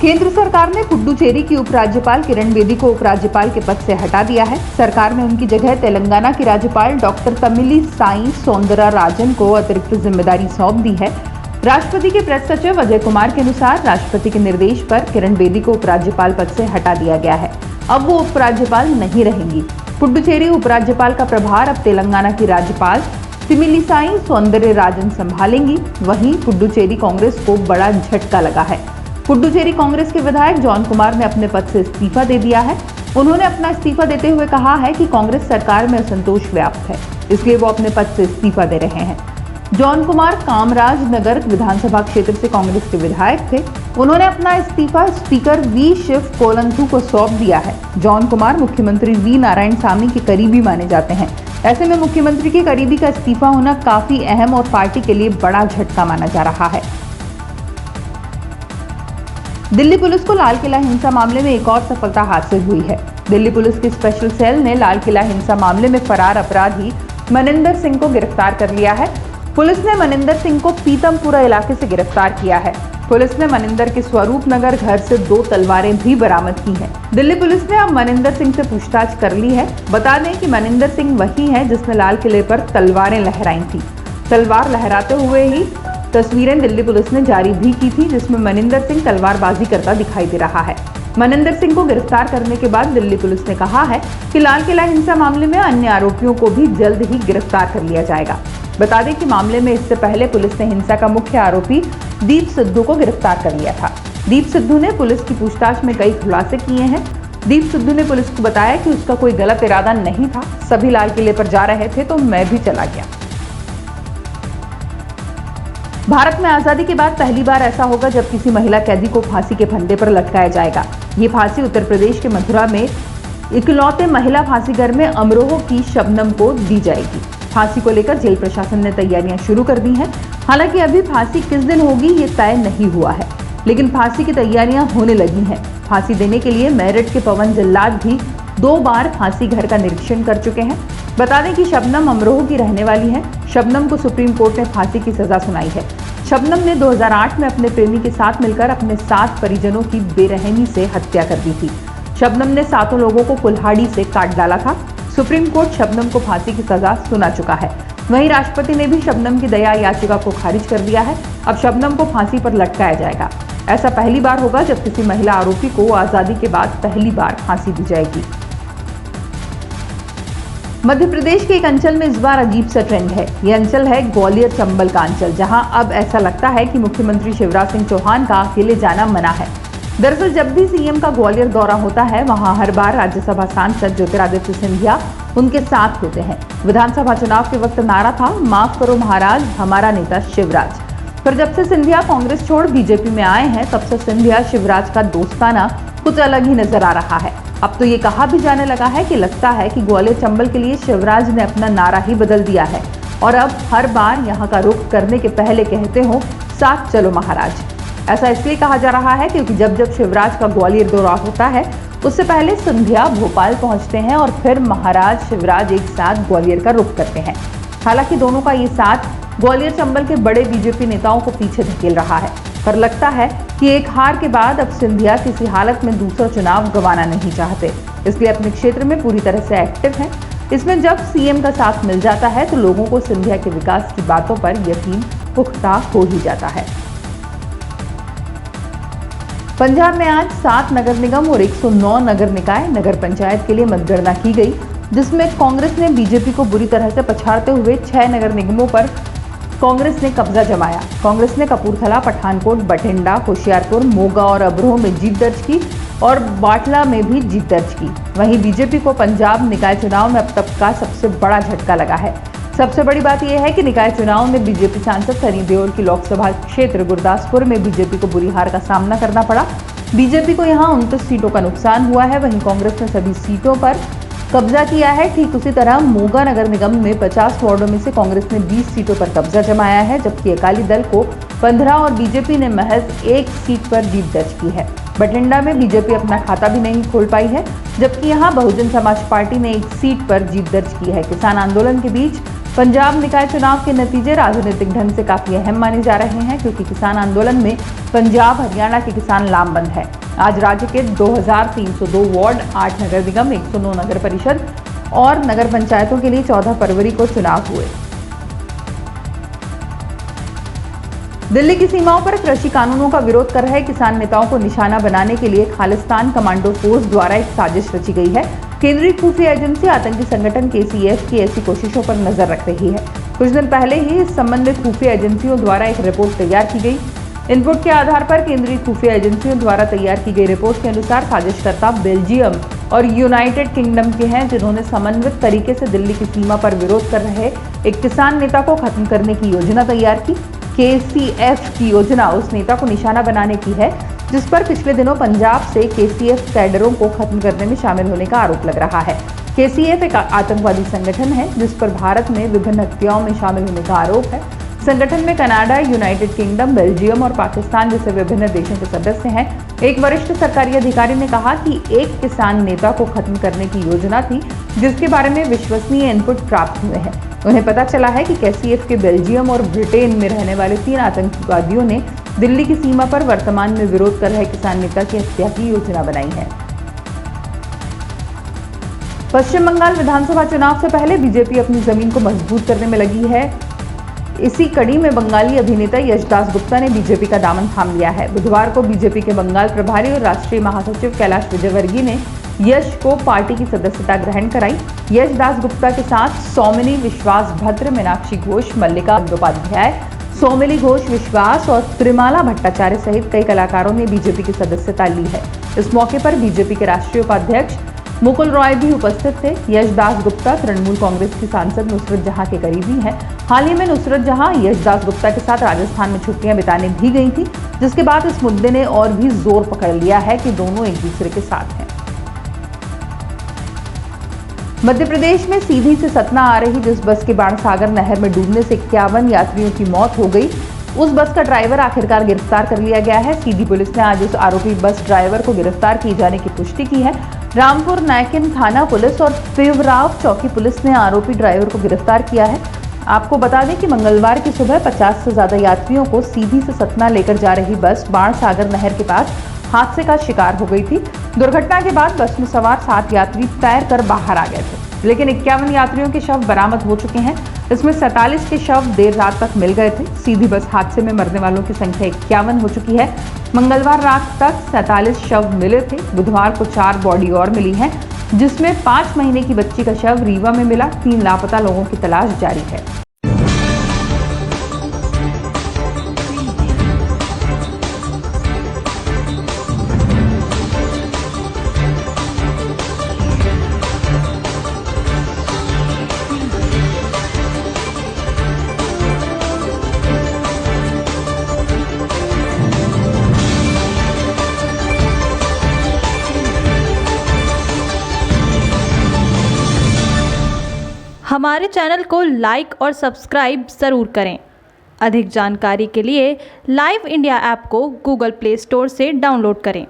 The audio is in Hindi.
केंद्र सरकार ने पुडुचेरी की उपराज्यपाल किरण बेदी को उपराज्यपाल के पद से हटा दिया है। सरकार ने उनकी जगह तेलंगाना की राज्यपाल डॉक्टर तमिलिसाई सौंदरराजन को अतिरिक्त जिम्मेदारी सौंप दी है। राष्ट्रपति के प्रेस सचिव अजय कुमार के अनुसार राष्ट्रपति के निर्देश पर किरण बेदी को उपराज्यपाल पद से हटा दिया गया है। अब वो उपराज्यपाल नहीं रहेंगी। पुडुचेरी उपराज्यपाल का प्रभार अब तेलंगाना की राज्यपाल तमिलिसाई सौंदरराजन संभालेंगी। वहीं पुडुचेरी कांग्रेस को बड़ा झटका लगा है। पुडुचेरी कांग्रेस के विधायक जॉन कुमार ने अपने पद से इस्तीफा दे दिया है। उन्होंने अपना इस्तीफा देते हुए कहा है कि कांग्रेस सरकार में असंतोष व्याप्त है, इसलिए वो अपने पद से इस्तीफा दे रहे हैं। जॉन कुमार कामराज नगर विधानसभा क्षेत्र से कांग्रेस के विधायक थे। उन्होंने अपना इस्तीफा स्पीकर वी शिव कोलंथू को सौंप दिया है। जॉन कुमार मुख्यमंत्री वी नारायणसामी के करीबी माने जाते हैं। ऐसे में मुख्यमंत्री के करीबी का इस्तीफा होना काफी अहम और पार्टी के लिए बड़ा झटका माना जा रहा है। दिल्ली पुलिस को लाल किला हिंसा मामले में एक और सफलता हासिल हुई है। दिल्ली पुलिस की स्पेशल सेल ने लाल किला हिंसा मामले में फरार अपराधी मनिंदर सिंह को गिरफ्तार कर लिया है। पुलिस ने मनिंदर सिंह को पीतमपुरा इलाके से गिरफ्तार किया है। पुलिस ने मनिंदर के स्वरूप नगर घर से 2 तलवारें भी बरामद की हैं। दिल्ली पुलिस ने अब मनिंदर सिंह से पूछताछ कर ली है। बता दें कि मनिंदर सिंह वही है जिसने लाल किले पर तलवारें लहराई थी। तलवार लहराते हुए ही तस्वीरें दिल्ली पुलिस ने जारी भी की थी, जिसमें मनिंदर सिंह तलवारबाजी करता दिखाई दे रहा है। मनिंदर सिंह को गिरफ्तार करने के बाद दिल्ली पुलिस ने कहा है कि लाल किला हिंसा मामले में अन्य आरोपियों को भी जल्द ही गिरफ्तार कर लिया जाएगा। बता दें कि मामले में इससे पहले पुलिस ने हिंसा का मुख्य आरोपी दीप सिद्धू को गिरफ्तार कर लिया था। दीप सिद्धू ने पुलिस की पूछताछ में कई खुलासे किए हैं। दीप सिद्धू ने पुलिस को बताया कि उसका कोई गलत इरादा नहीं था, सभी लाल किले पर जा रहे थे तो मैं भी चला गया। भारत में आजादी के बाद पहली बार ऐसा होगा जब किसी महिला कैदी को फांसी के फंदे पर लटकाया जाएगा। ये फांसी उत्तर प्रदेश के मथुरा में इकलौते महिला फांसीगर में अमरोह की शबनम को दी जाएगी। फांसी को लेकर जेल प्रशासन ने तैयारियां शुरू कर दी हैं। हालांकि अभी फांसी किस दिन होगी ये तय नहीं हुआ है, लेकिन फांसी की तैयारियां होने लगी हैं। फांसी देने के लिए मेरठ के पवन जल्लाद भी 2 बार फांसी घर का निरीक्षण कर चुके हैं। बता दें कि शबनम अमरोह की रहने वाली है। शबनम को सुप्रीम कोर्ट ने फांसी की सजा सुनाई है। शबनम ने 2008 में अपने प्रेमी के साथ मिलकर अपने 7 परिजनों की बेरहमी से हत्या कर दी थी। शबनम ने 7 लोगों को कुल्हाड़ी से काट डाला था। सुप्रीम कोर्ट शबनम को फांसी की सजा सुना चुका है। वहीं राष्ट्रपति ने भी शबनम की दया याचिका को खारिज कर दिया है। अब शबनम को फांसी पर लटकाया जाएगा। ऐसा पहली बार होगा जब किसी महिला आरोपी को आजादी के बाद पहली बार फांसी दी जाएगी। मध्य प्रदेश के एक अंचल में इस बार अजीब सा ट्रेंड है। यह अंचल है ग्वालियर चंबल का अंचल, जहां अब ऐसा लगता है कि मुख्यमंत्री शिवराज सिंह चौहान का अकेले जाना मना है। दरअसल जब भी सीएम का ग्वालियर दौरा होता है, वहां हर बार राज्यसभा सांसद ज्योतिरादित्य सिंधिया उनके साथ होते हैं। विधानसभा चुनाव के वक्त नारा था, माफ करो महाराज, हमारा नेता शिवराज। पर जब से सिंधिया कांग्रेस छोड़ बीजेपी में आए हैं, तब से सिंधिया शिवराज का दोस्ताना कुछ अलग ही नजर आ रहा है। अब तो ये कहा भी जाने लगा है कि लगता है कि ग्वालियर चंबल के लिए शिवराज ने अपना नारा ही बदल दिया है और अब हर बार यहां का रुख करने के पहले कहते हो, साथ चलो महाराज। ऐसा इसलिए कहा जा रहा है क्योंकि जब जब शिवराज का ग्वालियर दौरा होता है, उससे पहले सिंधिया भोपाल पहुंचते हैं और फिर महाराज शिवराज एक साथ ग्वालियर का रुख करते हैं। हालांकि दोनों का ये साथ ग्वालियर चंबल के बड़े बीजेपी नेताओं को पीछे धकेल रहा है, पर लगता है कि एक हार के बाद अब सिंधिया किसी हालत में दूसरा चुनाव गंवाना नहीं चाहते, इसलिए अपने क्षेत्र में पूरी तरह से एक्टिव हैं। इसमें जब सीएम का साथ मिल जाता है तो लोगों को सिंधिया के विकास की बातों पर यकीन पुख्ता हो ही जाता है। पंजाब में आज 7 नगर निगम और 109 नगर निकाय नगर पंचायत के लिए मतगणना की गई, जिसमें कांग्रेस ने बीजेपी को बुरी तरह से पछाड़ते हुए 6 नगर निगमों पर कांग्रेस ने कब्जा जमाया। कांग्रेस ने कपूरथला, पठानकोट, बठिंडा, होशियारपुर, मोगा और अबरोह में जीत दर्ज की और बाटला में भी जीत दर्ज की। वहीं बीजेपी को पंजाब निकाय चुनाव में अब तक का सबसे बड़ा झटका लगा है। सबसे बड़ी बात यह है कि निकाय चुनाव में बीजेपी सांसद सनी देओल की लोकसभा क्षेत्र गुरदासपुर में बीजेपी को बुरी हार का सामना करना पड़ा। बीजेपी को यहां 29 सीटों का नुकसान हुआ है। वहीं कांग्रेस ने सभी सीटों पर कब्जा किया है। ठीक उसी तरह मोगा नगर निगम में 50 वार्डों में से कांग्रेस ने 20 सीटों पर कब्जा जमाया है, जबकि अकाली दल को 15 और बीजेपी ने महज 1 सीट पर जीत दर्ज की है। बठिंडा में बीजेपी अपना खाता भी नहीं खोल पाई है, जबकि यहां बहुजन समाज पार्टी ने 1 सीट पर जीत दर्ज की है। किसान आंदोलन के बीच पंजाब निकाय चुनाव के नतीजे राजनीतिक ढंग से काफी अहम माने जा रहे हैं, क्योंकि किसान आंदोलन में पंजाब हरियाणा के किसान लामबंद है। आज राज्य के 2302 वार्ड, 8 नगर निगम, 109 नगर परिषद और नगर पंचायतों के लिए 14 फरवरी को चुनाव हुए। दिल्ली की सीमाओं पर कृषि कानूनों का विरोध कर रहे किसान नेताओं को निशाना बनाने के लिए खालिस्तान कमांडो फोर्स द्वारा एक साजिश रची गई है। केंद्रीय खुफिया एजेंसी आतंकी संगठन KCF की ऐसी कोशिशों पर नजर रख रही है। कुछ दिन पहले ही इस संबंध में खुफिया एजेंसियों द्वारा एक रिपोर्ट तैयार की गई। इनपुट के आधार पर केंद्रीय खुफिया एजेंसियों द्वारा तैयार की गई रिपोर्ट के अनुसार साजिशकर्ता बेल्जियम और यूनाइटेड किंगडम के हैं, जिन्होंने समन्वित तरीके से दिल्ली की सीमा पर विरोध कर रहे एक किसान नेता को खत्म करने की योजना तैयार की। KCF की योजना उस नेता को निशाना बनाने की है जिस पर पिछले दिनों पंजाब से KCF कैडरों को खत्म करने में शामिल होने का आरोप लग रहा है। KCF एक आतंकवादी संगठन है जिस पर भारत में विभिन्न हत्याओं में शामिल होने का आरोप है। संगठन में कनाडा, यूनाइटेड किंगडम, बेल्जियम और पाकिस्तान जैसे विभिन्न देशों के सदस्य हैं। एक वरिष्ठ सरकारी अधिकारी ने कहा कि एक किसान नेता को खत्म करने की योजना थी, जिसके बारे में विश्वसनीय इनपुट प्राप्त हुए हैं। उन्हें पता चला है कि KCF के बेल्जियम और ब्रिटेन में रहने वाले 3 आतंकवादियों ने दिल्ली की सीमा पर वर्तमान में विरोध कर रहे किसान नेता की हत्या की योजना बनाई है। पश्चिम बंगाल विधानसभा चुनाव से पहले बीजेपी अपनी जमीन को मजबूत करने में लगी है। इसी कड़ी में बंगाली अभिनेता यश दासगुप्ता ने बीजेपी का दामन थाम लिया है। बुधवार को बीजेपी के बंगाल प्रभारी और राष्ट्रीय महासचिव कैलाश विजयवर्गीय ने यश को पार्टी की सदस्यता ग्रहण कराई। यश दासगुप्ता के साथ सौमिली विश्वास भद्र, मीनाक्षी घोष, मल्लिका बंदोपाध्याय, सौमिली घोष विश्वास और त्रिमाला भट्टाचार्य सहित कई कलाकारों ने बीजेपी की सदस्यता ली है। इस मौके पर बीजेपी के राष्ट्रीय उपाध्यक्ष मुकुल रॉय भी उपस्थित थे। यश दासगुप्ता तृणमूल कांग्रेस की सांसद नुसरत जहां के करीबी हैं। हाल ही में नुसरत जहां यश दासगुप्ता के साथ राजस्थान में छुट्टियां बिताने भी गई थी, जिसके बाद इस मुद्दे ने और भी जोर पकड़ लिया है कि दोनों एक दूसरे के साथ हैं। मध्य प्रदेश में सीधी से सतना आ रही जिस बस के बाणसागर नहर में डूबने से 51 यात्रियों की मौत हो गई, उस बस का ड्राइवर आखिरकार गिरफ्तार कर लिया गया है। सीधी पुलिस ने आज उस आरोपी बस ड्राइवर को गिरफ्तार किए जाने की पुष्टि की है। रामपुर नायकिन थाना पुलिस और पिवराव चौकी पुलिस ने आरोपी ड्राइवर को गिरफ्तार किया है। आपको बता दें कि मंगलवार की सुबह 50 से ज्यादा यात्रियों को सीधी से सतना लेकर जा रही बस बाणसागर नहर के पास हादसे का शिकार हो गई थी। दुर्घटना के बाद बस में सवार 7 यात्री तैरकर बाहर आ गए थे, लेकिन 51 यात्रियों के शव बरामद हो चुके हैं। इसमें 47 के शव देर रात तक मिल गए थे। सीधी बस हादसे में मरने वालों की संख्या 51 हो चुकी है। मंगलवार रात तक 47 शव मिले थे। बुधवार को 4 बॉडी और मिली हैं, जिसमें 5 महीने की बच्ची का शव रीवा में मिला। 3 लापता लोगों की तलाश जारी है। हमारे चैनल को लाइक और सब्सक्राइब ज़रूर करें। अधिक जानकारी के लिए लाइव इंडिया ऐप को गूगल प्ले स्टोर से डाउनलोड करें।